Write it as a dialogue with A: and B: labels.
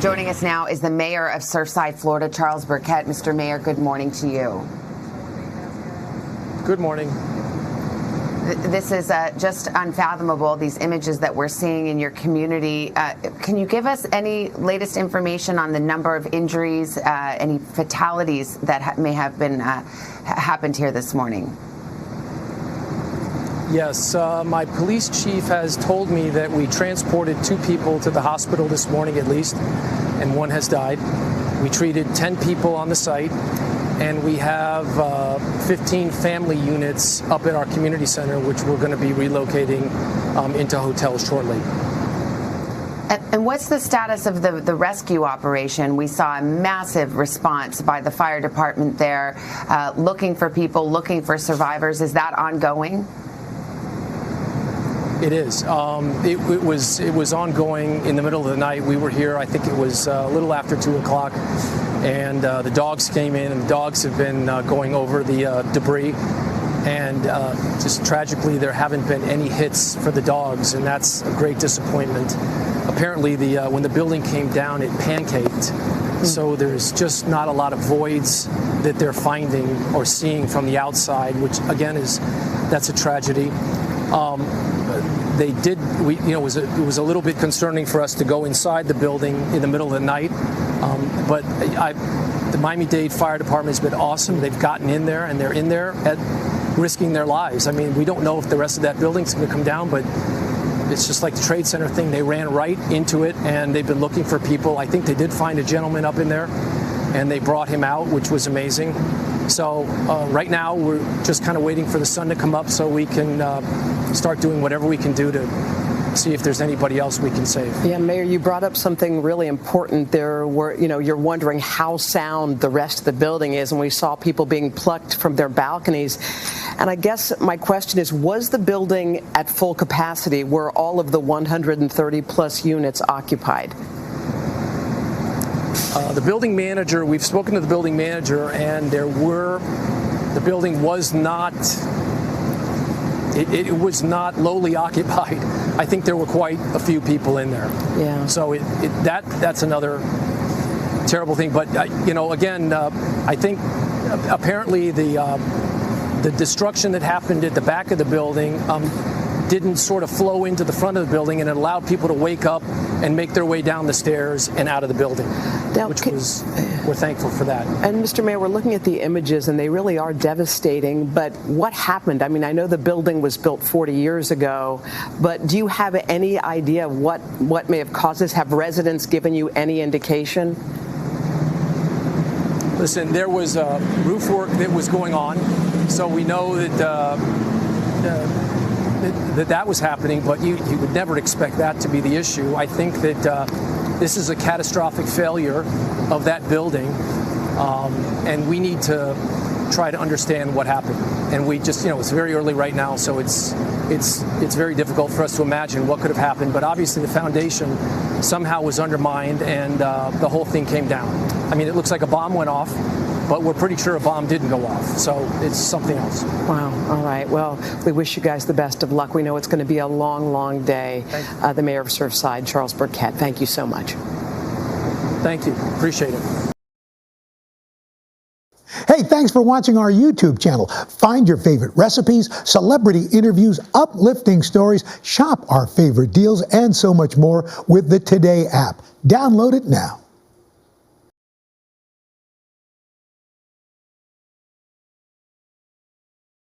A: Joining us now is the mayor of Surfside, Florida, Charles Burkett. Mr. Mayor, good morning to you.
B: Good morning.
A: This is just unfathomable, these images that we're seeing in your community. Can you give us any latest information on the number of injuries, any fatalities that may have been happened here this morning?
B: Yes, my police chief has told me that we transported 2 people to the hospital this morning at least, and 1 has died. We treated 10 people on the site, and we have 15 family units up at our community center, which we're going to be relocating into hotels shortly.
A: And what's the status of the rescue operation? We saw a massive response by the fire department there, looking for people, looking for survivors. Is that ongoing?
B: It is. It was ongoing in the middle of the night. We were here, I think it was a little after 2 o'clock, and the dogs came in, and the dogs have been going over the debris. And just tragically, there haven't been any hits for the dogs, and that's a great disappointment. Apparently, when the building came down, it pancaked. So there's just not a lot of voids that they're finding or seeing from the outside, which again that's a tragedy. It was a little bit concerning for us to go inside the building in the middle of the night, but the Miami-Dade Fire Department has been awesome. They've gotten in there, and they're in there risking their lives. I mean, we don't know if the rest of that building's going to come down, but it's just like the Trade Center thing. They ran right into it, and they've been looking for people. I think they did find a gentleman up in there, and they brought him out, which was amazing. So right now, we're just kind of waiting for the sun to come up so we can start doing whatever we can do to see if there's anybody else we can save.
C: Yeah, Mayor, you brought up something really important. You're wondering how sound the rest of the building is, and we saw people being plucked from their balconies. And I guess my question is, was the building at full capacity? Were all of the 130 plus units occupied?
B: The building manager, we've spoken to the building manager, and the building was not, it was not lowly occupied. I think there were quite a few people in there.
C: Yeah.
B: So that's another terrible thing. But, again, I think apparently the destruction that happened at the back of the building didn't sort of flow into the front of the building, and it allowed people to wake up and make their way down the stairs and out of the building, we're thankful for that.
C: And Mr. Mayor, we're looking at the images, and they really are devastating, but what happened? I mean, I know the building was built 40 years ago, but do you have any idea what may have caused this? Have residents given you any indication?
B: Listen, there was roof work that was going on, so we know that was happening, but you would never expect that to be the issue. I think that this is a catastrophic failure of that building, and we need to try to understand what happened. And we just, it's very early right now, so it's very difficult for us to imagine what could have happened. But obviously, the foundation somehow was undermined, and the whole thing came down. I mean, it looks like a bomb went off, but we're pretty sure a bomb didn't go off, so it's something else.
C: Wow. All right. Well, we wish you guys the best of luck. We know it's going to be a long, long day. The mayor of Surfside, Charles Burkett, thank you so much.
B: Thank you. Appreciate it.
D: Hey, thanks for watching our YouTube channel. Find your favorite recipes, celebrity interviews, uplifting stories, shop our favorite deals, and so much more with the Today app. Download it now.